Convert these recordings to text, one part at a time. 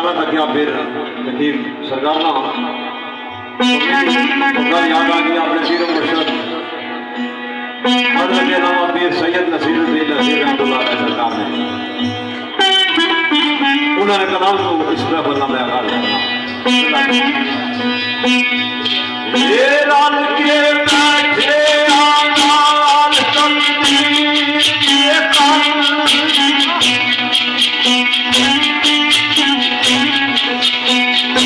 जाना था क्या फिर लतीफ सरकार ना याद आ गया अपने पीर मुर्शद हजरत अल्लामा पीर सैयद नसीरुद्दीन नसीर रहमतुल्लाह अलैह सरकार ने उन्होंने कलाम को इस तरह बोलना मैं आगाज करना ये रान के बैठे आगाल तकदीर ये कान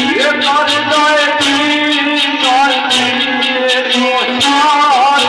ये कर जाए कर ये तो चार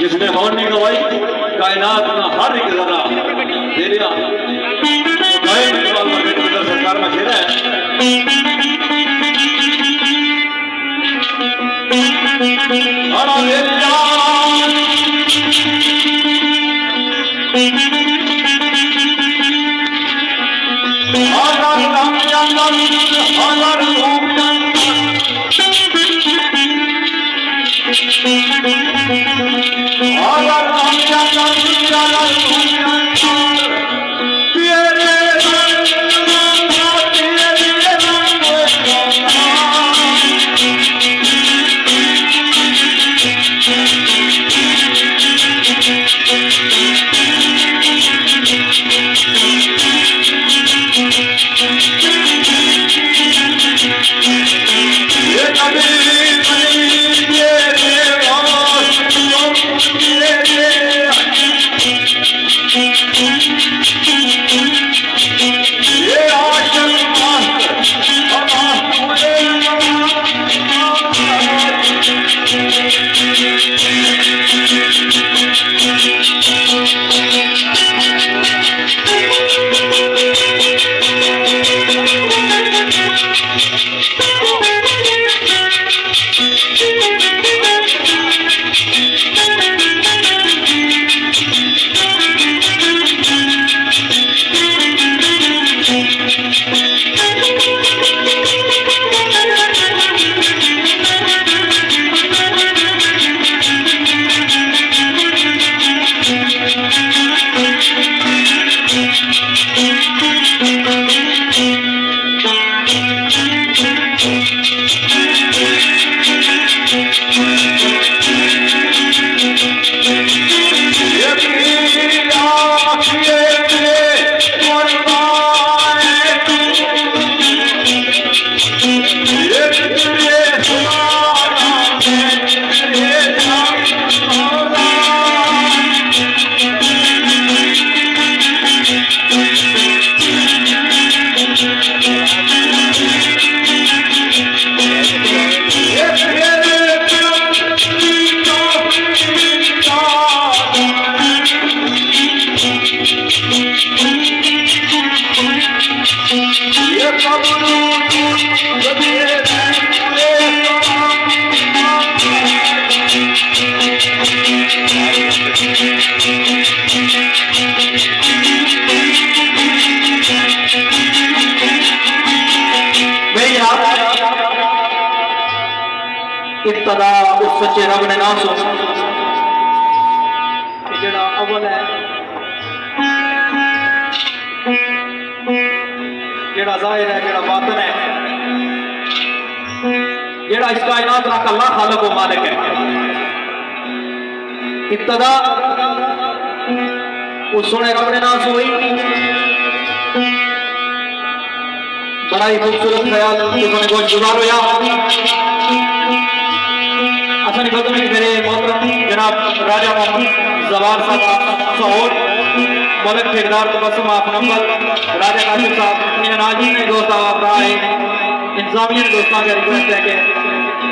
जिसने मौन की गवाही कायनात में हर एक जरा दे दिया तो गए इकबाल मरने के अंदर सरकार में खेला है अरे मेरी जान अगर हम जन्नत अगर हम अगर हम इब्तदा उस सच्चे रब ने नाम सुन जेड़ा अव्वल है जेड़ा जाहिर है जेड़ा बातिन है जेड़ा इस कायनात का अल्लाह खालिक व मालिक है। इब्तदा उस सोने रब ने नाम सोई बड़ा ही खूबसूरत ख्याल तुमने गोश गुजार होया असन खत्म मेरे मोहतरम जनाब राजा मोहम्मद जवार साहब सहोर मलक ठेकेदार तबस्सुम आप नंबर राजा कासिम साहब इन नाज़रीन ने दोस्त आप रहा है इंतजामिया दोस्तों का रिक्वेस्ट है कि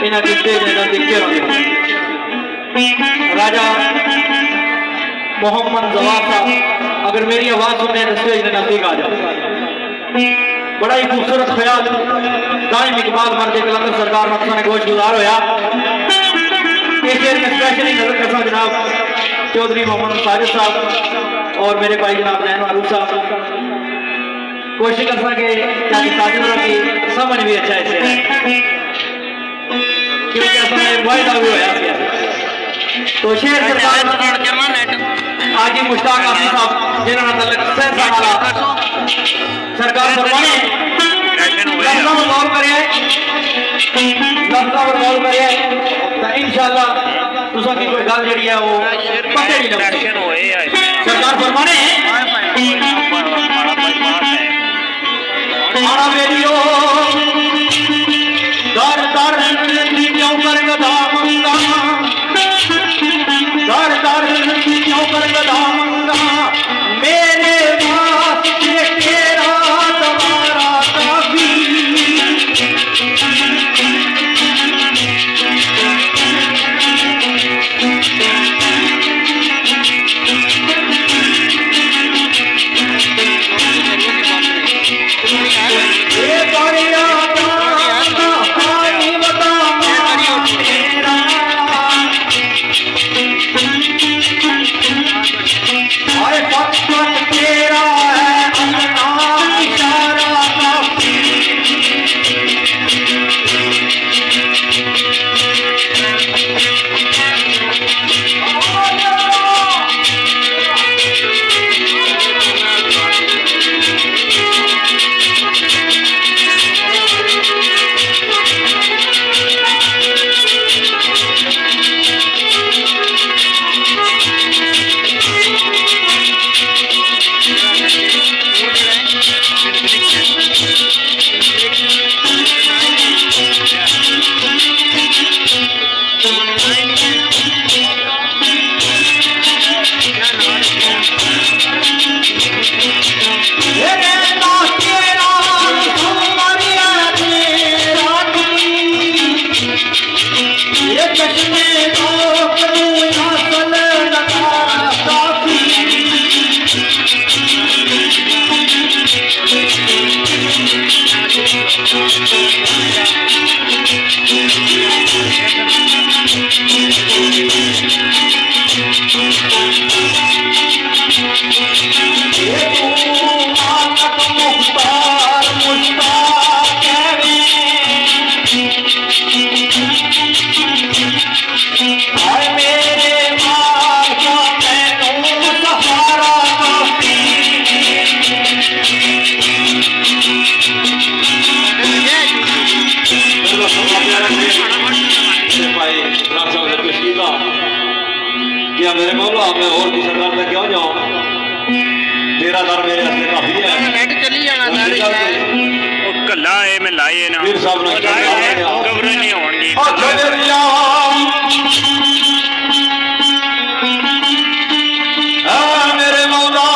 इन स्टेज में नजदीक के राजा मोहम्मद जवार साहब अगर मेरी आवाज सुनने तो स्टेज में नजदीक आ जाओ। बड़ा ही खूबसूरत ख्याल दाइम इकबाल मर्द कलंदर सरकार मकसद ने गोश गुजार होया इस शेर में स्पेशली नजर करता जनाब चौधरी मोहम्मद साजिद साहब और मेरे भाई जनाब जैन मारूफ साहब कोशिश कर सके ताकि साजिद की समझ भी अच्छा है क्योंकि असमें वायदा भी होया तो शेर आगे मुश्ताक आसिफ साहब जिन्होंने तलक सहसा सरकार फरमाने गौर करे लफ्ज़ां पर गौर करिए तो इंशाअल्लाह तुसा की कोई गल जेहड़ी है वो पक्के नहीं लगती। सरकार फरमाने आना मेरियो दर दर की क्यों कर गधा मंगा, दर दर की क्यों कर गधा मंगा, मेरे वास्ते तेरा तुम्हारा काफी। क्या मेरे मौला मैं और किसी दर तक क्यों जाऊं, तेरा दर मेरे हस्ते काफी है। नेट चली जाना वो कल्ला है मैं लाए ना पीर साहब ने कवर नहीं होणगी मेरे मौला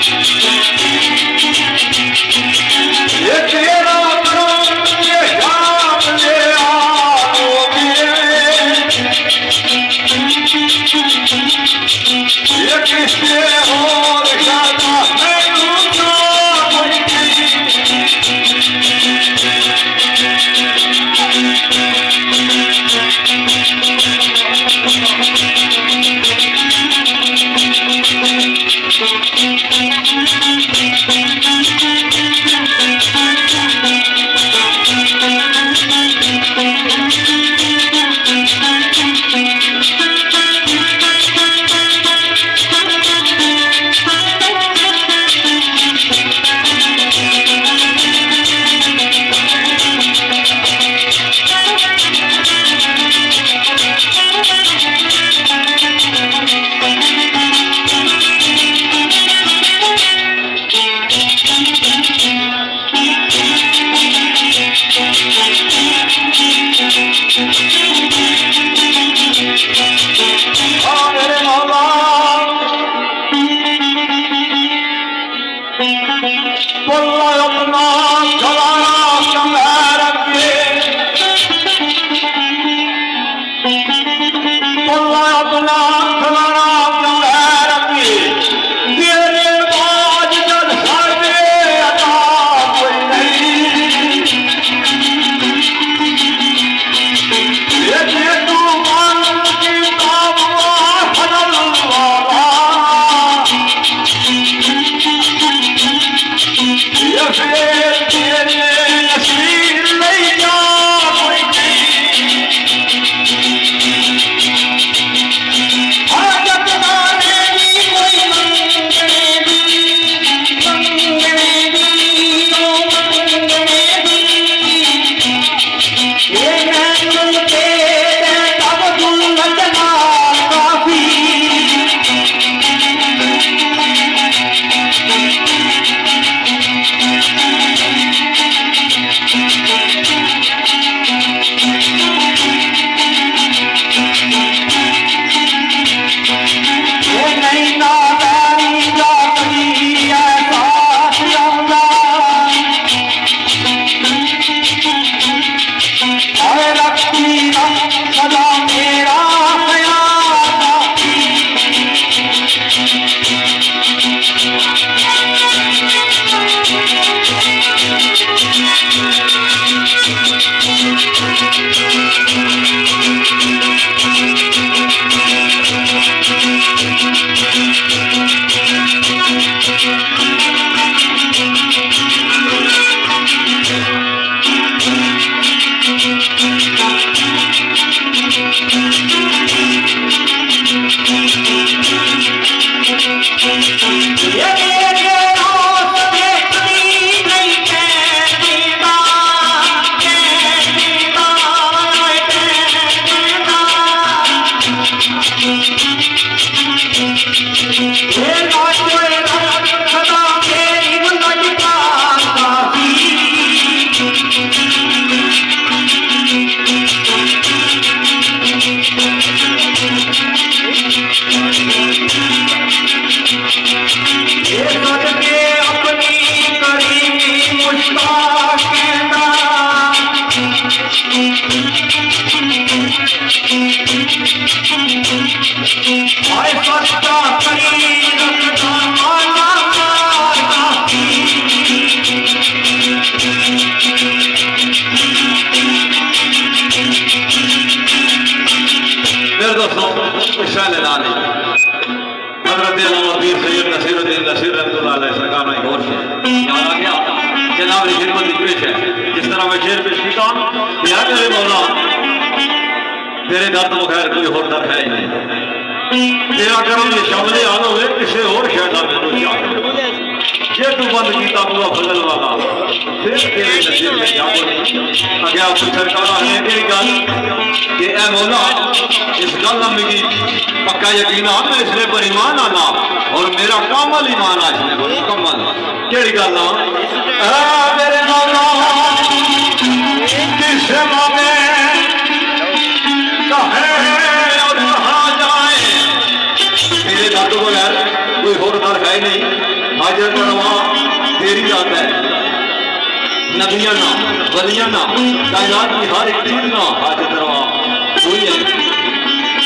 जिस तेरे दर्द बगैर कोई होर दर्द है ही नहीं। तेरा करम ये शमले आन हो किसी होर शैतान जे तू बंद किया बुआ फजल वाला फिर तेरे नसीब में जागो नहीं अगे आप सरकार है यही गल कि ए मौला इस गल में मेरी पक्का यकीन आ मैं इसलिए पर ईमान आना और मेरा कामल ईमान आ इसलिए पर मुकम्मल केड़ी गल आ मेरे मौला किस मांगे और कहाँ जाए तेरे दर्द बगैर कोई होर दर है नहीं। हाजर करवा तेरी जात है नबियां ना वलियां ना कायनात की हर एक चीज ना हाजर करवा कोई है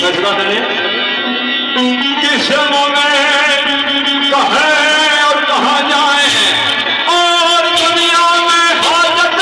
सजदा करे किस में कहे और कहाँ जाए और दुनिया में हाजत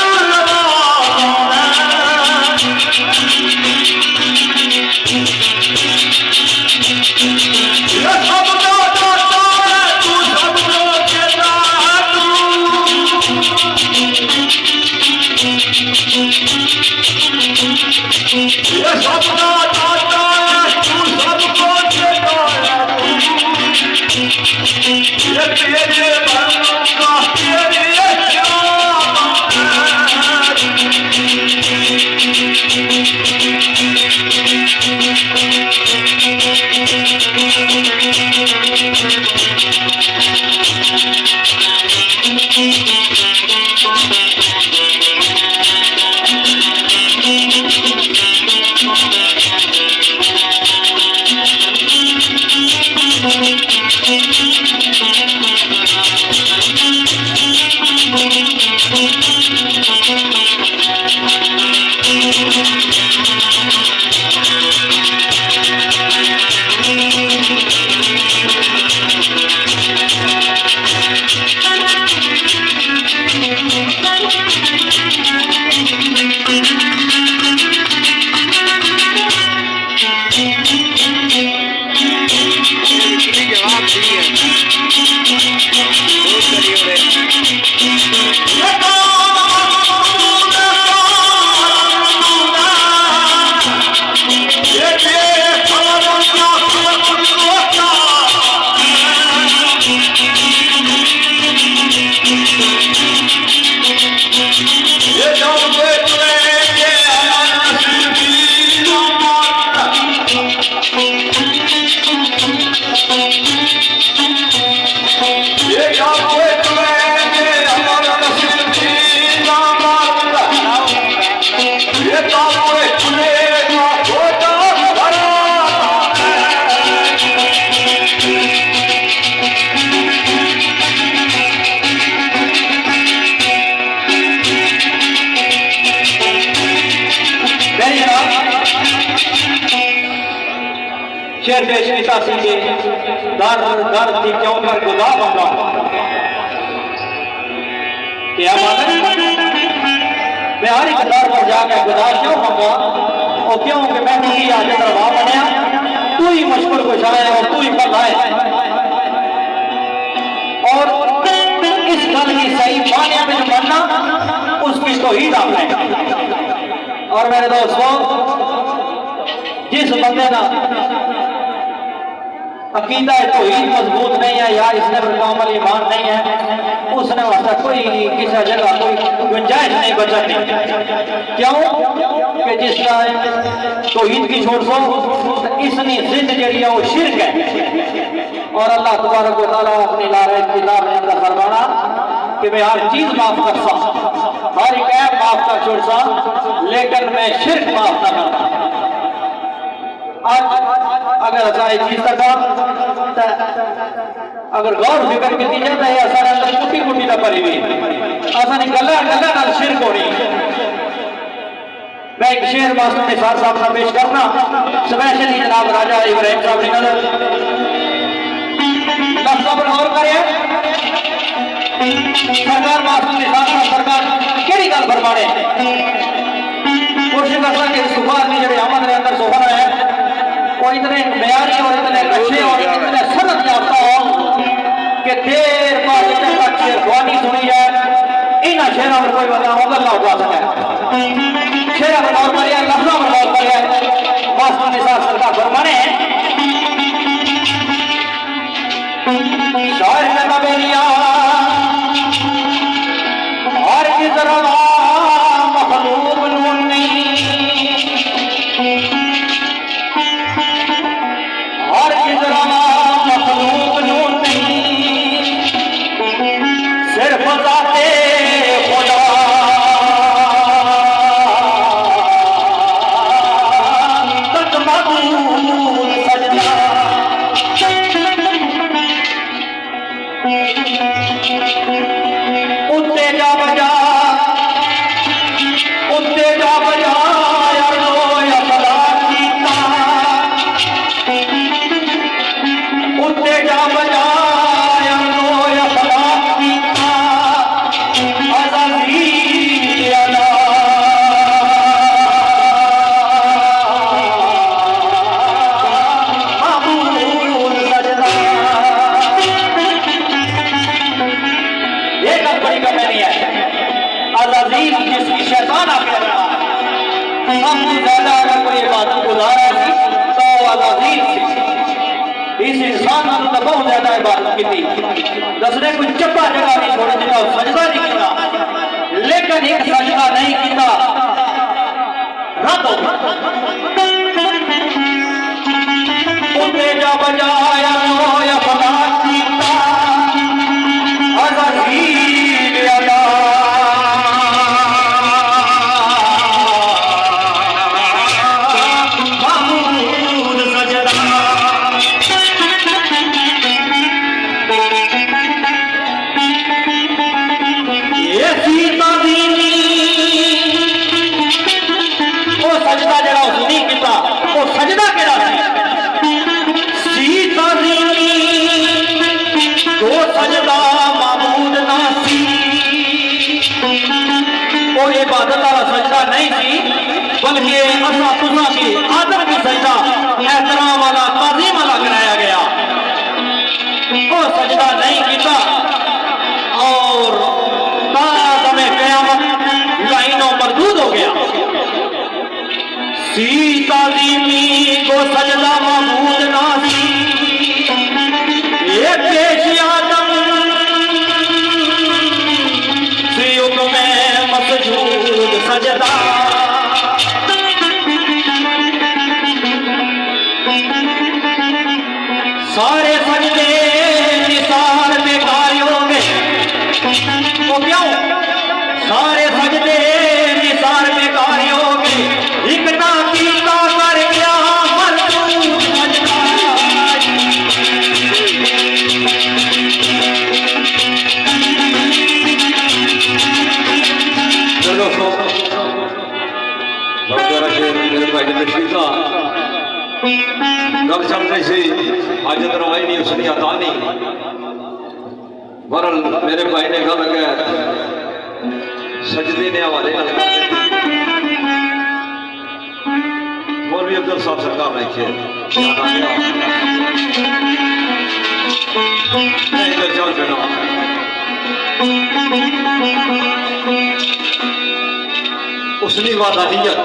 शेर पेश किया सी दर दर की क्यों कर गुदा बंदा क्या बात मैं हर एक दर पर जाकर गुदा क्यों मंगा और क्यों कि मैं नहीं आज दरबार बनया तू ही मुश्किल को शाया और तू ही कल आए और इस गल की सही माने में जो बनना उसकी तो ही डाल है। और मेरे दोस्तों जिस बंदे ना अकीदा तौहीद मजबूत नहीं है या इसने मुकम्मल ईमान नहीं है, उसने वास्ता कोई किसी जगह कोई गुंजाइश नहीं बचती। क्यों कि जिस तौहीद की छोड़ सो इसकी जिद जड़ी है वो शिरक है। और अल्लाह तबारक व तआला अपनी लारे किताब में अंदर फरमाना कि मैं हर चीज माफ कर सा, हर एक ऐप माफ कर छोड़ सा, लेकिन मैं शिरक माफ ना करता। आज अगर ऐसा चीज तक अगर गौर फिक्र की जाता है असा अंदर कुटी कुटी का परी हुई असा नहीं गला गला नाल शिरक होनी। मैं एक शेर मास्टर ने साथ साहब का पेश करना स्पेशली जनाब राजा इब्राहिम साहब ने नजर लफ्ज़ों पर गौर करें। सरकार मास्टर ने साथ साहब सरकार केड़ी गल फरमाने कोशिश करता कि सुभान ने जो अमल के अंदर सोहना है वो इतने म्यारी और इतने अच्छे और इतने सनत याफ्ता हो कि देर बाद तक शेरवानी सुनी जाए। इन शेरों पर कोई बंदा होगा ना उठा सके। शेर पर गौर करिए, लफ्ज़ों पर गौर करिए। मास्टर ने साथ सरकार फरमाने शायर ने नबेलिया और की तरह मखलूक नून नहीं और की तरह मखलूक नून नहीं सिर्फ जाते खुदा तक मकबूल सजना। उत्ते जा बजा यार लो या फला कीता। उत्ते जा बजा यार लो या फला कीता। आजादी अला मामूल सजना। ये गल बड़ी कम नहीं है। अज़ीज़ जिसकी शैतान आके रहा सबसे ज्यादा अगर कोई इबादत गुजार है तो अज़ीज़ इस इंसान ने तो बहुत ज्यादा इबादत की थी। दसने कोई चप्पा जगह नहीं छोड़ दिया, सजदा नहीं किया, लेकिन एक सजदा नहीं किया रद्द हो गया। उन्हें जा बजाया या फला कीता अज़ीज़ अला मामूल सजना। ये सीता दीनी वो सजदा जरा उसने किया वो सजदा केड़ा सीता दीनी तो सजदा मामूद ना सी। वो इबादत वाला सजदा नहीं थी बल्कि असा तुसा की आदर की सजदा एहतराम वाला ताज़ीम वाला कराया गया। वो सजदा नहीं किया और ताज़मे क़यामत लाइनों मरदूद हो गया। सीता दीनी को सजदा मामूद ना सी। ये पेश आदम सियुग में मसजूद सजदा। सारे सजदे निसार बेकार होंगे। वो क्यों? सारे सजदे निसार बेकार होंगे। एक ना कीता कर गया मरदूद सजदा। गल चल रही सी हाजत रवाई नहीं उसने अता नहीं। बहरहाल मेरे भाई ने गल लगे सजदे ने हवाले मौलवी अब्दुल साहब सरकार रखे इधर चल बेटा उसने वादा नियत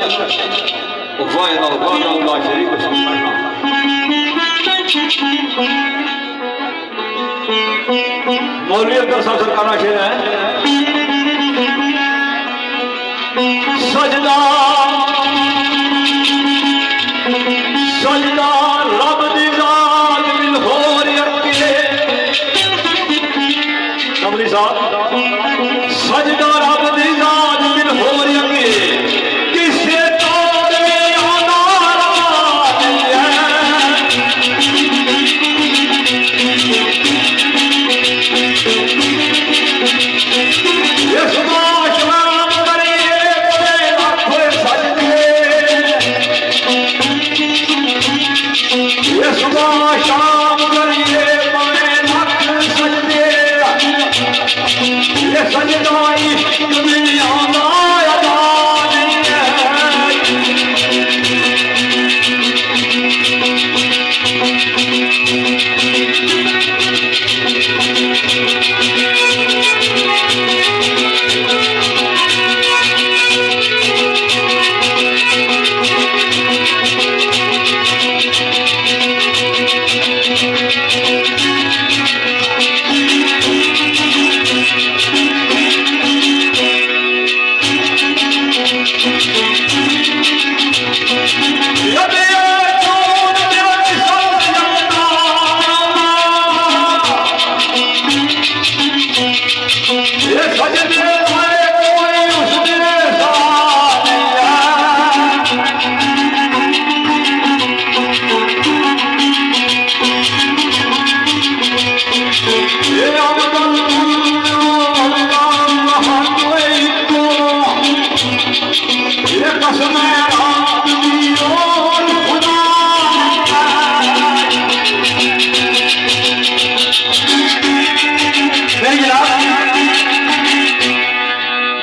वायदा वादा शरीक समझना मौलवी अब्दुल साहब सरकार का शेर है। सजदा सजदा रब दी जात मिल होर अके कमली साहब सजदा रब दी जात मिल होर अके किसे तौर में आना राज है। ये सुबह शाम करिए बड़े लाखों सजदे, ये सुबह शाम करिए बड़े लाख सजदे, ये सजदा इश्क में आना अदा नहीं है।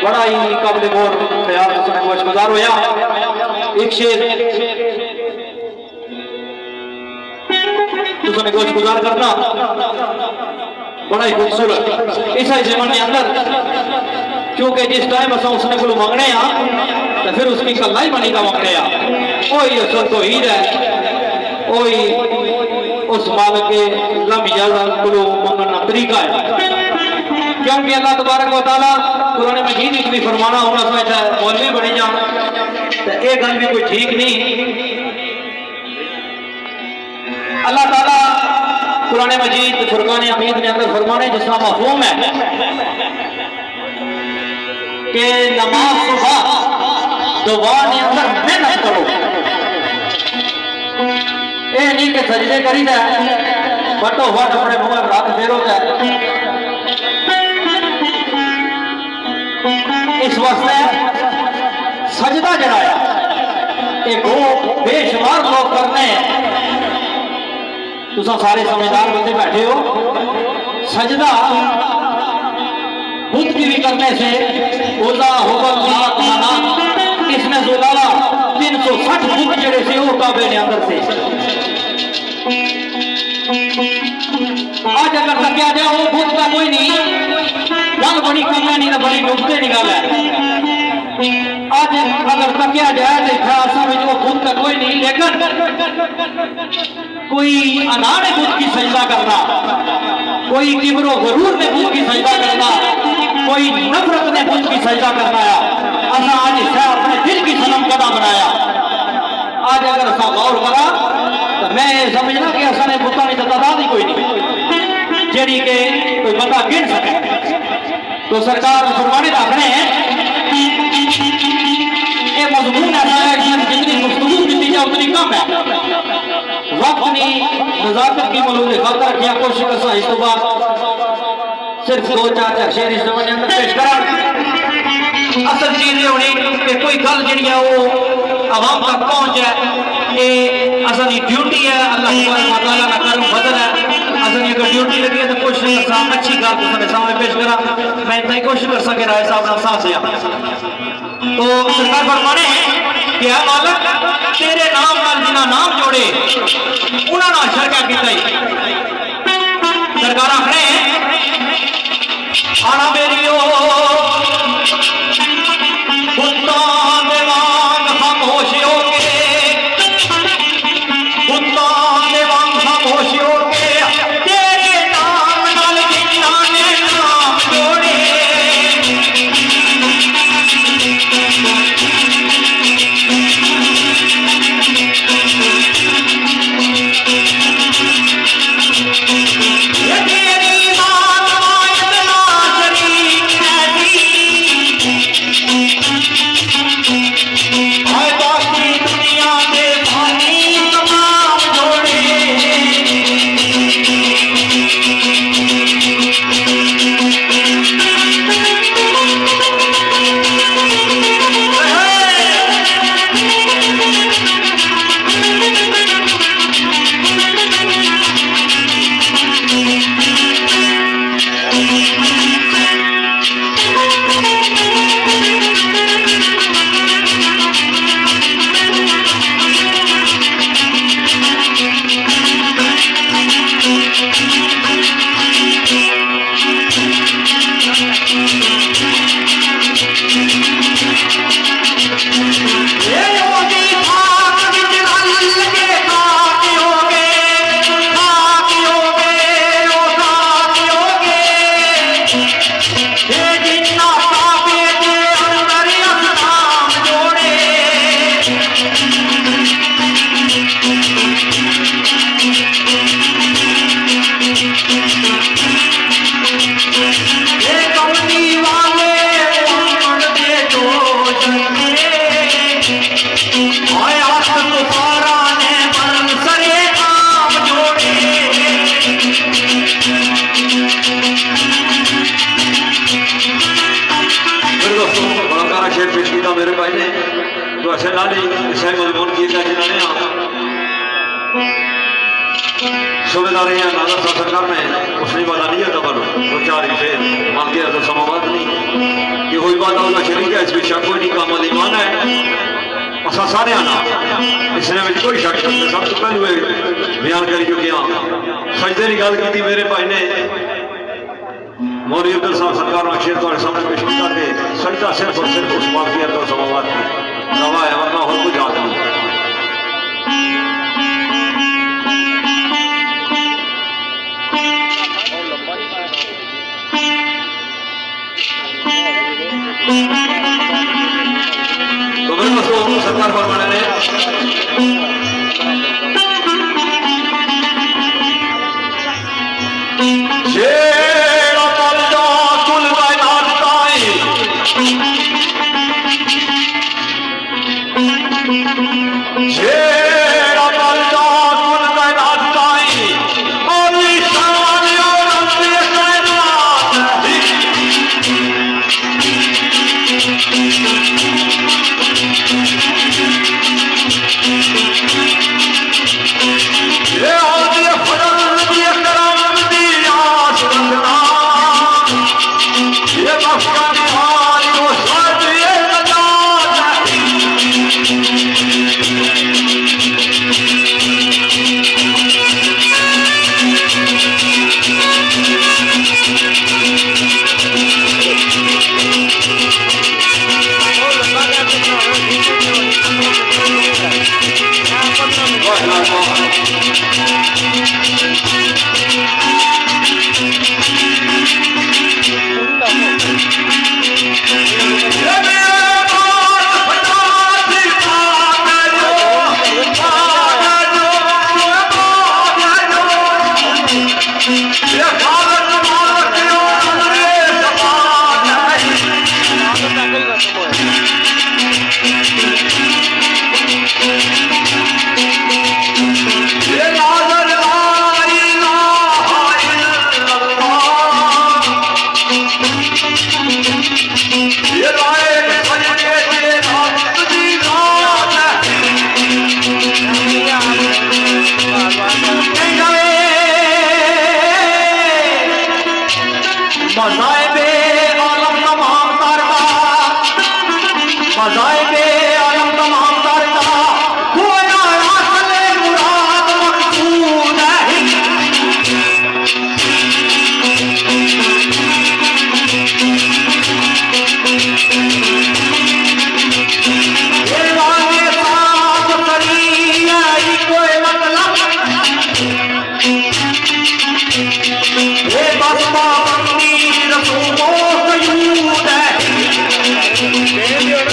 बड़ा ही काबिल गौर ख्याल गोशगुजार होया। एक शेर तुमने गोशगुजार करना बड़ा ही खूबसूरत इस जीवन के अंदर, क्योंकि जिस टाइम अस उसने को मंगने तो फिर उसकी कला ही बनी का मंगने वही असल तो हीर है, वही उस मालिक के लम्बिया को मंगना तरीका है। क्योंकि अल्लाह तबारक व तआला कुरान मजीद में भी फरमाना होना समझता है मौलवी बनी जान तो ये गल भी कोई ठीक नहीं। अल्लाह ताला कुरान मजीद फुरकान हमीद के अंदर फरमाने जिसका मफहूम है कि नमाज सुबह दुआ के अंदर मेहनत करो, ये नहीं कि सजदे करी है फटो फट अपने मुंह रात फेरो है। इस वास्ते सजदा जड़ा एक बेशुमार लोग करने, तुम सारे समझदार बंदे बैठे हो, सजदा बुद्ध की भी करने से ओला हुबल लात मनात इसमें जुलाला 360 बुद्ध जड़े से वो काबे ने अंदर से आज अगर तकिया जाओ वो बुद्ध का कोई नहीं गल बड़ी कमियां नहीं, बड़ी नुकते निकाल है। आज अगर तकिया जाए तो खासा में जो खुद का कोई नहीं, लेकिन कोई अनाड़ खुद की सजदा करना, कोई किब्रो गरूर ने खुद की सजदा करना, कोई नफरत ने खुद की सजदा करना है। असा आज इसे अपने दिल की सनम कदा बनाया। आज अगर असा गौर करा तो मैं समझना कि असा ने बुता नहीं तादाद ही कोई नहीं जेड़ी के कोई बंदा गिन सके। तो सरकार फरमाने रखने ये मजमून ऐसा है कि जितनी गुफ्तगू दी जाए उतनी कम है। वक्त नहीं नजाकत की मलूज़ खातर किया कोशिश कर इस तो बाद सिर्फ 2-4 शेर इस जमाने अंदर पेश करा। असल चीज ये होनी कि कोई गल जी वो आवाम तक पहुंच जाए, ये असल ड्यूटी है। अल्लाह ताला का करम फजल है। असल अगर ड्यूटी लगी है तो कोशिश कर अच्छी गल तुम्हारे सामने पेश करा। मैं इतना ही कोशिश कर सके राय साहब ना साथ लिया। तो सरकार फरमाने कि है मालिक तेरे नाम नाल जिन्ना नाम जोड़े उन्हां नाल शरका कीता ही। सरकार आखने आना बेरियो कुत्तां दे वांग खामोश हो के, कुत्तां दे वांग खामोश सूबेदार या नाना सा सरकार ने उसने वादा नहीं होता पर दो चार ही शेर मान गया तो समावाद नहीं कि कोई बात होगा शरीक है इसमें शक कोई नहीं काम ईमान है असा सारे आना इसने में कोई शक नहीं सब तो पहले बयान करी चुके हैं सजदे की गल की मेरे भाई ने मौलवी अब्दुल साहब सरकार ने शेर तुम्हारे सामने पेश करके सजदा सिर्फ और सिर्फ उस बात की तो समावाद की दवा है वरना और कुछ याद नहीं तो मेरे दोस्तों सरकार फरमाने ने शेरा पलटा कुल कायनात ताई शेरा पलटा कुल कायनात ताई और शान और रब्बे कायनात ये आदि फजल दी करम दी आस रखना ये बख्शा निहाल वो साथ ये नजात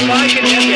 भाई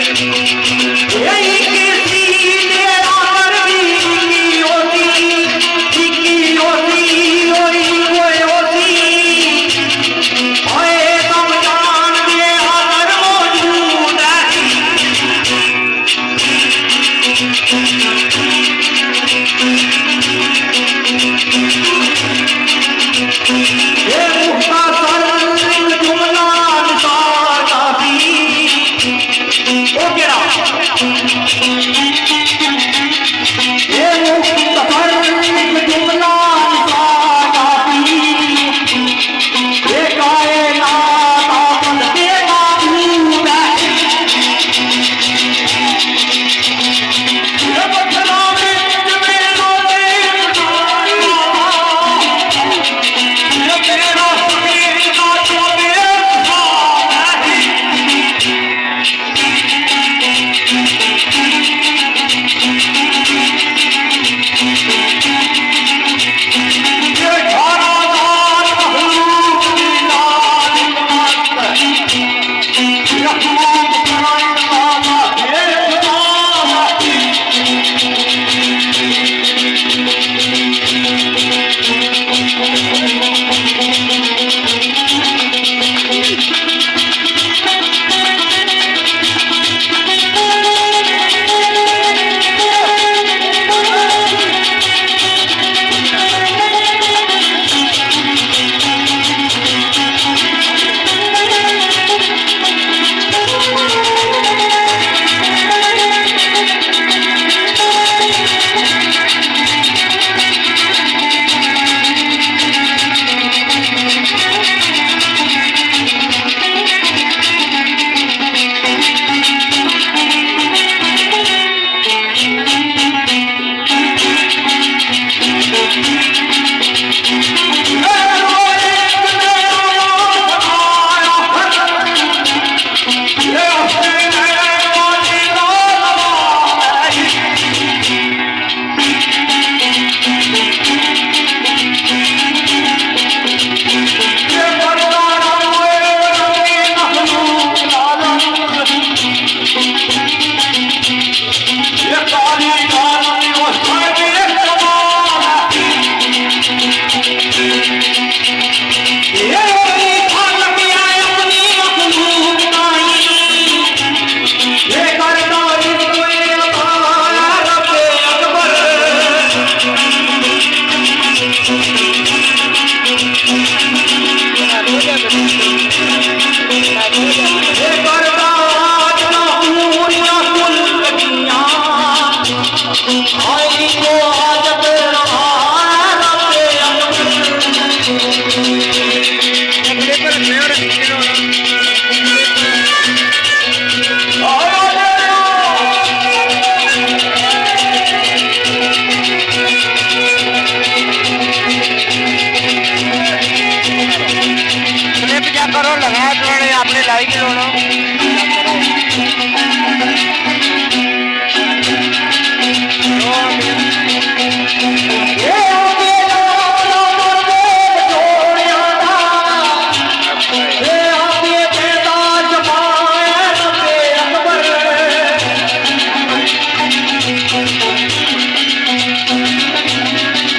ने लाइक ही होना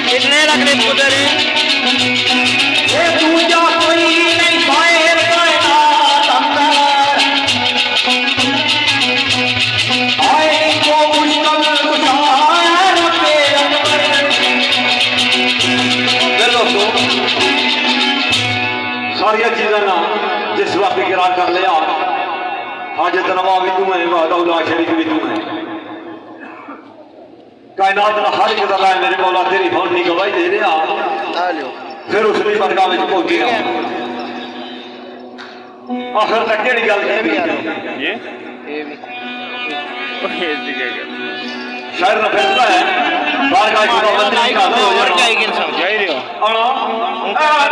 कितने लग रहे पुदर सारिया चीज़ा ना जिस वक्त गिरा कर लिया हाजत नवा भी तू है वादौला शरीफ भी तू है कायनात का हर एक दला मेरे मौला तेरी फौनी गवाही दे रहा फिर उसने बरगा में पहुंच गया आखिर तक केड़ी गल की ये शायर ना फैसला है बारगाह की पाबंदी का हो जाना समझ ही रहे हो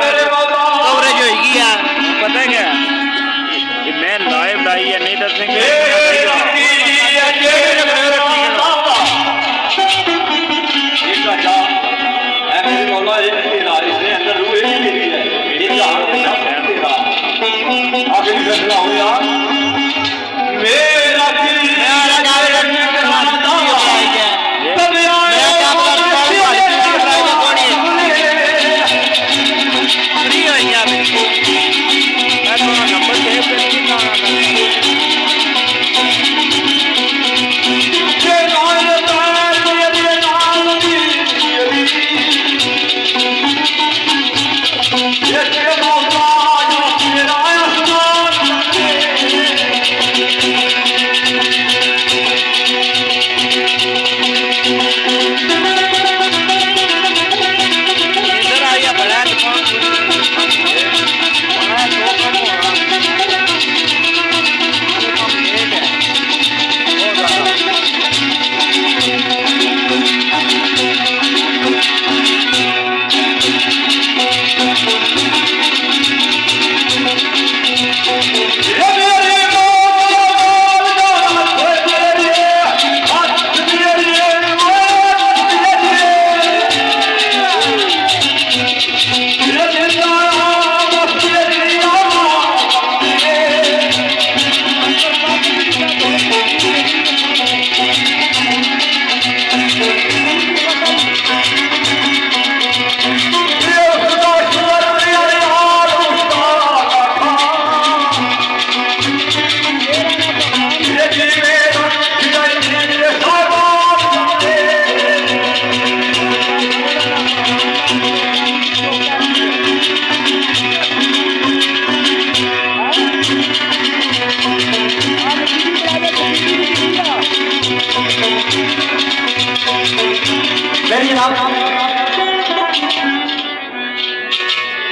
मेरे मौला कवरेज होगी यार पता है क्या ये मैं लाइव लाई या नहीं दसेंगे फैसला हो यार मेरा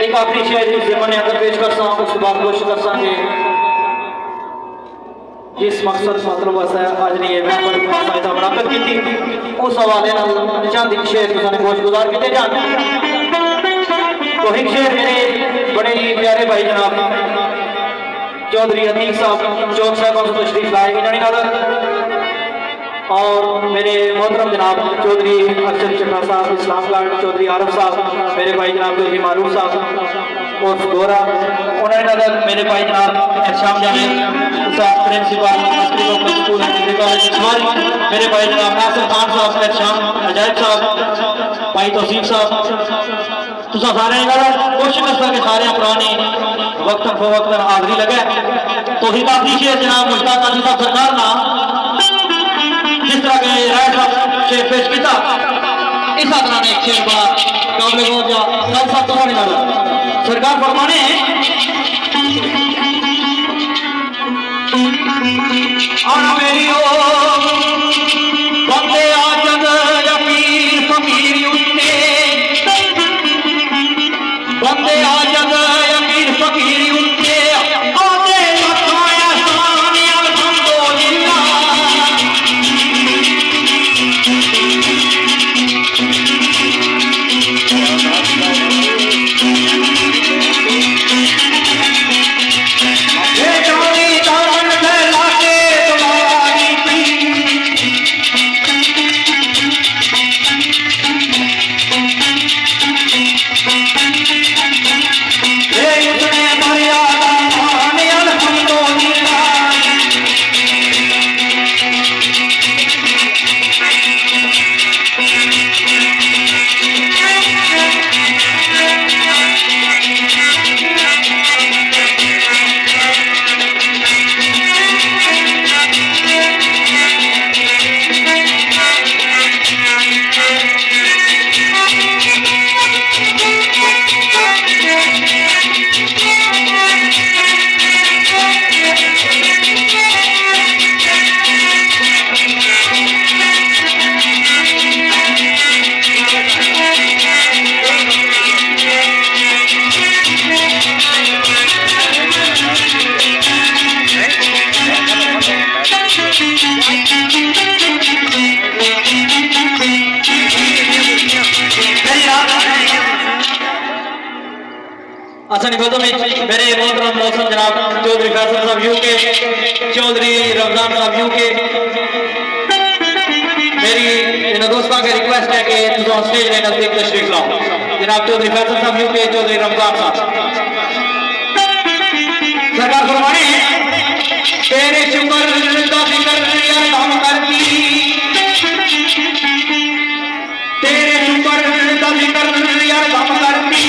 एक आखिरी शायरी ज़माने अगर पेश कर सा उसके बाद कोशिश कर सांगे जिस मकसद मतलब वैसा आज नहीं है मैं पर फायदा बराबर की थी उस हवाले नाल चांदी के शेर तुसाने गोश गुजार किते जान तो एक शेर मेरे बड़े ही प्यारे भाई जनाब चौधरी अतीक साहब चौक साहब से तशरीफ लाए इन्होंने नाल और मेरे मोहतरम जनाब चौधरी अरशद चट्टा साहब इस्लामगढ़ चौधरी आरफ साहब मेरे भाई जनाब चौधरी मारूफ साहब और गोरा उन्होंने नजर मेरे भाई जनाब एहसाम जाने प्रिंसिपल स्कूल मेरे भाई जनाब नासिर खान साहब एहसाम अजायब साहब भाई तौसीफ साहब तुसा सारे कोशिश कर के सारे पुराने वक्त फवक्त हाजरी लगे तो ही काफी शेर जनाब मुश्ताक काजी साहब सरकार ना जिस तरह के राय साहब शेर पेश किया इस तरह ने एक शेर बात काबिल हो जा कल साहब तो नहीं लगा सरकार फरमाने और मेरी ओ बंदे आजद यकीर फकीर उठते बंदे आजद यकीर फकीर उठते आते लखाया सानी अल्हम्दुलिल्लाह ये अच्छा निकलता मेरे मोहतरम मौसम जनाब चौधरी फैसल साहब यूके, चौधरी रमजान साहब यूके, मेरी इन दोस्तों की रिक्वेस्ट है कि तुम स्टेज में नजदीक तशरीफ लाओ। जनाब चौधरी फैसल साहब यूके, चौधरी रमजान साहब। सरकार फरमाने तेरे शुक्र का जिक्र यार हम करती, तेरे शुक्र का जिक्र यार हम करती,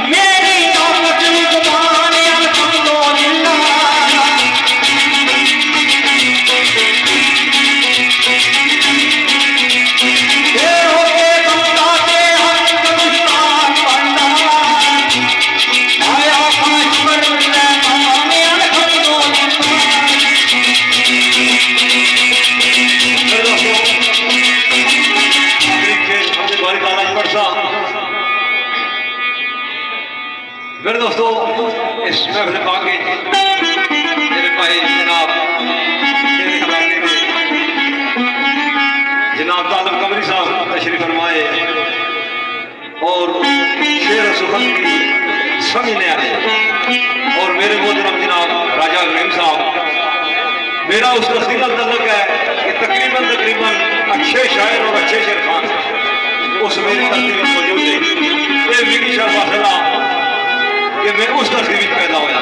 मेरी ताकत जुबान अल्हम्दुलिल्लाह, ये होके बंदा के हक गुस्तान बंदा, आया पांच पर मेरे दोस्तों इस महफिल पाक के मेरे भाई जनाब मेरे इलाके में जनाब तालब कमरी साहब तशरीफ फरमाए और शेर सुखन की समझने आए और मेरे मोहतरम जनाब राजा रहीम साहब। मेरा उस तस्दीक तल्लुक है कि तकरीबन अच्छे शायर और अच्छे शेर खान उस मेरी तस्दीक में मौजूद है। ये मेरी शर्फासला कि मैं उस तस्दीक में पैदा होया,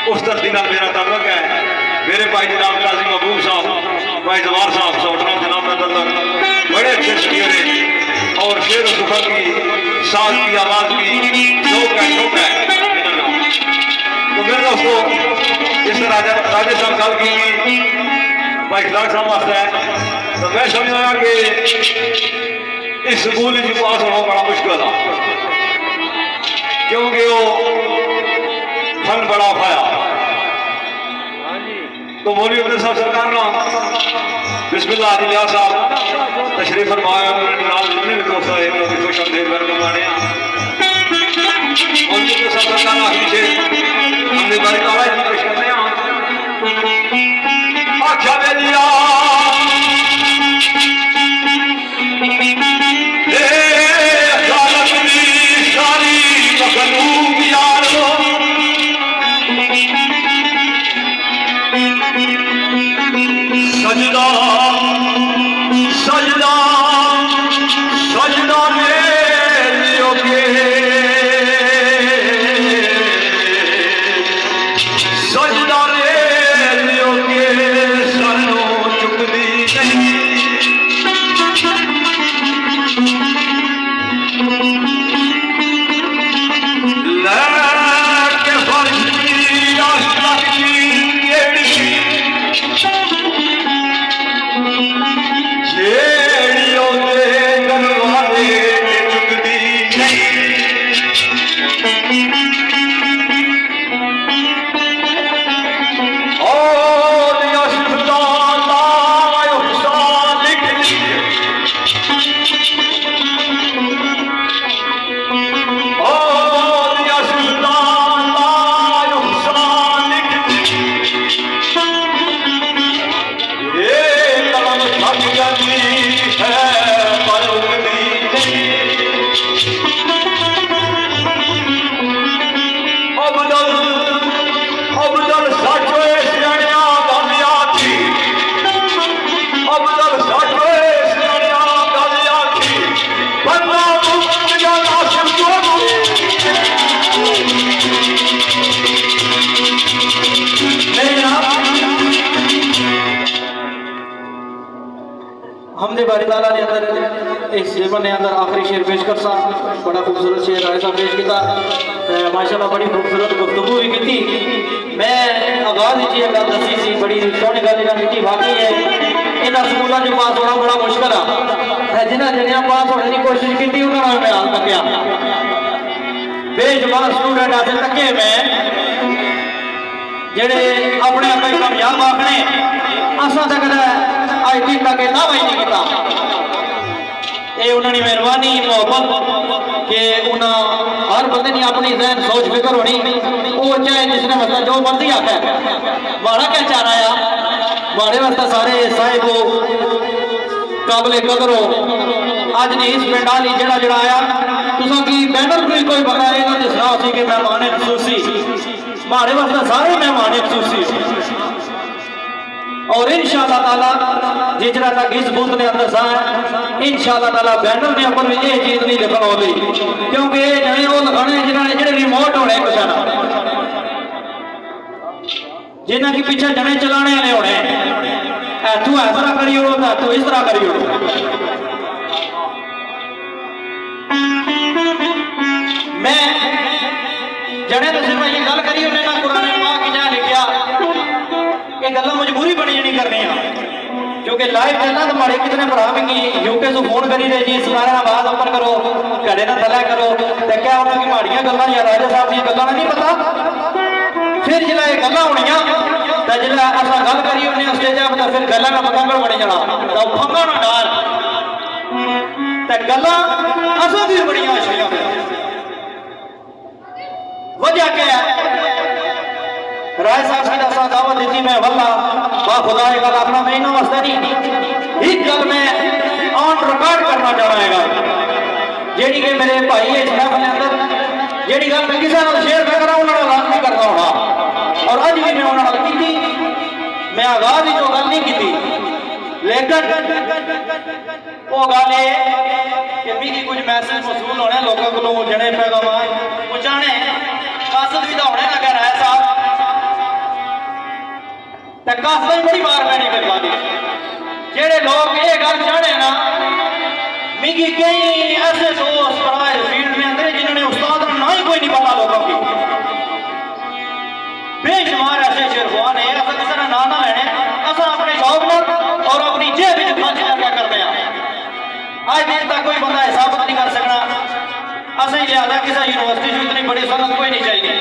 उस तस्दीक मेरा तल्लुक है। मेरे भाई जनाब काजी महबूब साहब, भाई जवार साहब सोटना जनाब का तल्लुक बड़े अच्छे शेर हैं और शेर सुखन की साज की आवाज की शौक है तो मेरे दोस्तों इस राजा साहब साहब की भाई खिलाक साहब वास्ते है तो मैं समझा कि इस स्कूल की पास होना बड़ा मुश्किल है क्योंकि वो फन बड़ा पाया। तो मौलवी अब्दुल साहब सरकार ना बिस्मिल्लाह लिया साहब तशरीफ फरमाया, उन्होंने नाल जितने भी दोस्त आए उन्होंने खुश आमदीद वेलकम माने। मौलवी अब्दुल साहब सरकार आखिरी से हमने बारी ताला जी पेश करने आख्या बेलिया सजदा सजदा सजदा मेरे सजदा मेरे सनो चुकदी नहीं लैके फर्जी हमने बारी ताला ने अंदर इस जीवन ने अंदर आखिरी शेर पेश कर सा बड़ा खूबसूरत शेर ऐसा पेश किया माशाल्लाह बड़ी खूबसूरत गुफ्तगू भी की। मैं आगाज ही गल दसी सी बड़ी सोहनी गल इन्होंने की वाकई है इन्होंने स्कूलों जो पास होना बड़ा मुश्किल है जिन्हें जड़िया पास होने की कोशिश की उन्होंने मैं हाल तक बेजुबान स्टूडेंट आज तके मैं जेड़े अपने आप कामयाब आखने असा तक आज दिन तक दावा ही नहीं किया। ये उन्होंने मेहरबानी मोहब्बत कि उन्हें हर बंदे ने अपनी जहन सोच फिक्र होनी वो चाहे जिसने मतलब जो मर्जी आखा माड़ा क्या चाह रहा है माड़े वास्ते सारे साहिब हो काबले कदर हो अज नहीं इस पिंड वाली जड़ा जड़ा आया तुसा की बैनर भी कोई पता है इन्होंने सलाह सी कि मेहमान खसूसी हमारे वास्ते सारे मेहमान खसूसी और इंशाअल्लाह ताला जितना तक इस बूथ के अंदर सा इंशाअल्लाह ताला बैनर के ऊपर भी ये चीज नहीं लिखा होगी क्योंकि ये जने वो लिखाने जिन्होंने जेडे रिमोट होने कुछ ना जिन्हें कि पीछे जने चलाने वाले होने तू इस तरह करी उड़ो तू इस तरह करी उड़ो मैं जने तो सिर्फ ये गल करी उन्हें ना कुरान पाक जा लिखा ये गल्ला मजबूरी बनी नहीं करनी क्योंकि लाइव चलना तो माड़े कितने भरा भी यूके से फोन करी रहे जी सारे आवाज ओपन करो घड़े ना थला करो तो क्या उन्होंने माड़ियां गल्लां या राजा साहब दी गल्लां नहीं पता फिर जिला ये गल्लां होनियां तो जिला असा गल करी उन्हें स्टेज पर तो फिर गल्लां का पतंगड़ बनी जाना तो फंगा ना डाल तो गल्लां असा भी बड़ियां अच्छियां वजह क्या है राय साहब की दसा दावत दी मैं वल्ला बा खुदा ये गल अपना मैं इन्हों वास्ते नहीं एक गल मैं ऑन रिकॉर्ड करना चाहांगा जेडी कि मेरे भाई इस महफिल अंदर जेडी गल मैं किसी नाल शेयर कर रहा उन्होंने लाज नहीं करता होना और अज भी मैं उन्होंने की थी मैं आगाज ही जो गल नहीं की थी लेकिन वो गल है कि मिगी कुछ मैसेज मसूल होने लोगों को जने पैगाम पहुंचाने कासद भी तो होने ना कह रहा है साहब कासद बड़ी बार पैनी कर पा जेड़े लोग ये गल चाहने ना मिगी कई ऐसे दोस्त पढ़ाए फील्ड में अंदर जिन्होंने उस्ताद ना ही कोई नहीं पता लोगों की बेशुमार ऐसे शेरवान है असा किसी का ना लेने असा अपने शौक और अपनी जेब में खर्च क्या करते हैं आज दिन तक कोई बंदा हिसाब नहीं कर सकना असा ही लिहाजा किसी यूनिवर्सिटी में इतनी बड़ी सनत कोई नहीं चाहिए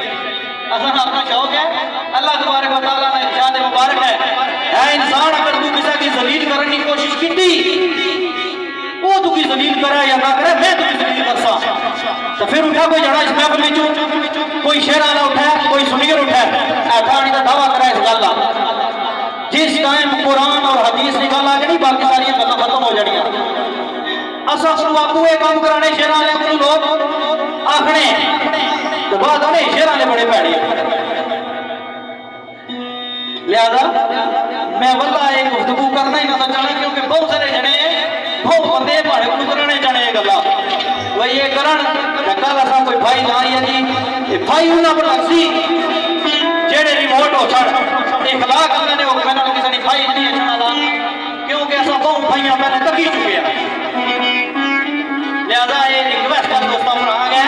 असा अपना शौक है अल्लाह तबारक व तआला ने इरशाद मुबारक है इंसान अगर तू किसी की जलील करने की कोशिश की वो तू की जलील करे या ना करे मैं तुझे जलील करसा तो फिर उठा कोई जड़ा इस महफिल में कोई शेर आला उठा कोई सुनीर उठा ऐठानी का दावा करा इस गल का जिस टाइम कुरान और हदीस की गल आ जानी बाकी सारी गल्लां खत्म हो जानियां असा आपको ये काम कराने शेर आले को लोग आखने तो बाद में शेर आले बड़े भैड़े लिहाजा मैं वल्ला एक गुफ्तगू करना ही ना चाहना क्योंकि बहुत सारे जने बहुत बंदे भाड़े को करने जाने गल्ला वही ये करन कल असा कोई भाई ना है जी भाई उन्होंने पर सी जेड़े रिमोट हो छड़ इखलाक अल्लाह ने वो मैंने किसी ने भाई नहीं है छड़ा क्योंकि असा बहुत भाइयां मैंने तकी चुके हैं लिहाजा ये रिक्वेस्ट कर दोस्तों पर आ गया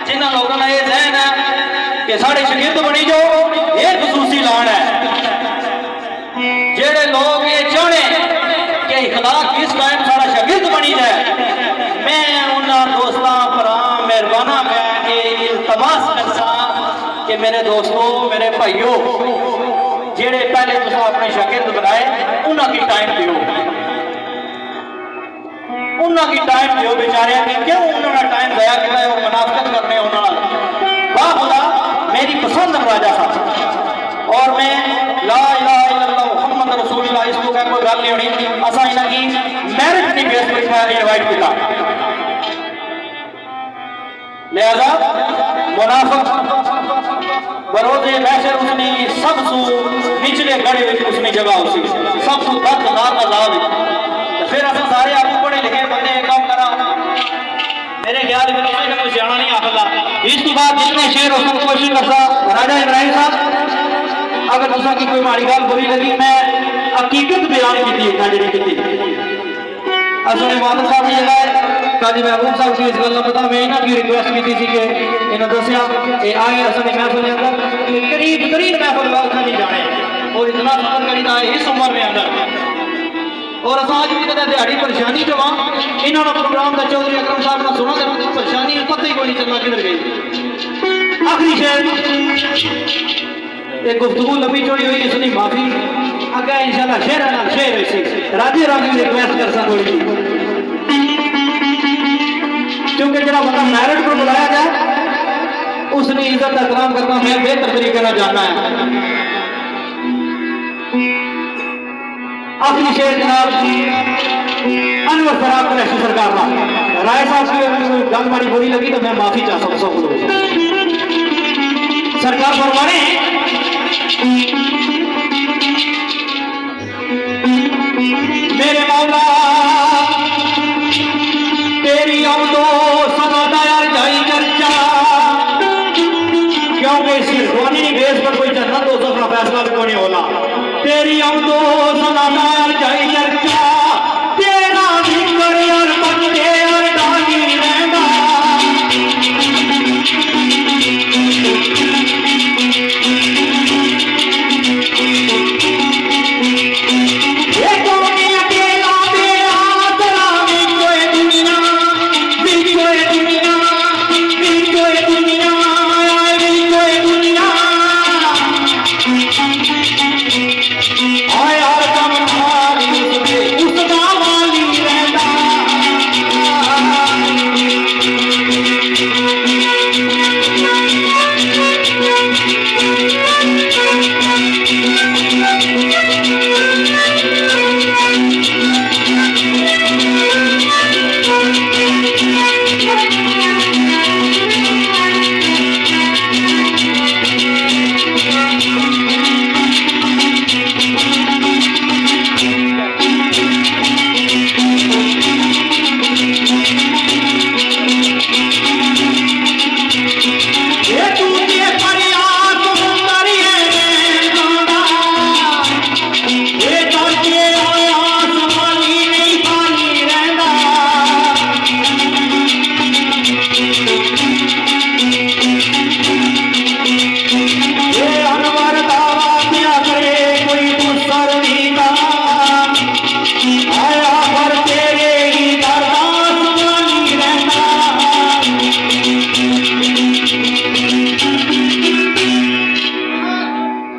जिन्होंने लोगों का ये जहन है कि साढ़े शकीर्द बनी जाओ ये खसूसी लान है जेड़े लोग ये चाहने कि इखलाक किस टाइम सारा शकीर्द बनी जाए मैं उन्होंने दोस्तों पर मेहरबाना मैं ये इल्तमास करसा कि मेरे दोस्तों मेरे भाइयों जेड़े पहले तुम अपने शकीर्द बनाए उन्होंने टाइम दियो उन्होंने टाइम दियो बेचारे कि क्यों उन्होंने टाइम दया किया और मुनाफकत करने उन्होंने वाह खुदा मेरी पसंद राजा साहब और मैं ला इलाहा इल्लल्लाह मुहम्मद रसूलुल्लाह इसको क्या कोई गल नहीं होनी असा इन्हां की मैरिज नहीं बेस पर इनवाइट किया लिहाजा मुनाफिक बरोजे महशर उसने सबसे निचले गड़े में उसने जगह उसी सबसे दर्दनाक अजाब फिर असा सारे आप पढ़े लिखे बंदे काम करा मेरे ख्याल में कोई जाना नहीं आखला इस तो बाद जितने शेर उसको कोशिश करता राजा इब्राहिम साहब अगर तुसा की कोई माड़ी गल बुरी लगी मैं हकीकत बयान की थी जी की असले वादर साहब ने जगह काजी महबूब साहब की इस गल का पता मैं इन्होंने रिक्वेस्ट की थी कि इन्होंने दसिया ये आए असले महफिल के अंदर करीब तरीन महफिल वाला नहीं जाने और इतना सफर करीदा इस उम्र में अंदर और अस आज भी कदा दिहाड़ी परेशानी जो इन्होंने प्रोग्राम का चौधरी अकरम साहब ने सुना तो परेशानी पता ही कोई नहीं चलना किधर गई आखिरी शेर एक गुफ्तगू लंबी चौड़ी हुई इसकी माफी अगे इंशाल्लाह शेर ना शेर ऐसी राजी राजी रिक्वेस्ट कर सा थोड़ी सी क्योंकि जरा बंदा मैरिट पर बुलाया जाए उसने इज्जत एहतराम करना मैं बेहतर तरीके से जानना है आखिरी शेर जनाब अनवर सराब कुरैशी सरकार राय साहब की गल माड़ी बुरी लगी तो मैं माफी चाहता हूँ सब लोगों से सरकार फरमाने मेरे मौला तेरी आमदो सदा यार जाई चर्चा, क्योंकि शेरवानी बेस पर कोई जन्नत दोज़ख का फैसला भी नहीं होला। तेरी आमदो सदा यार जाई चर्चा,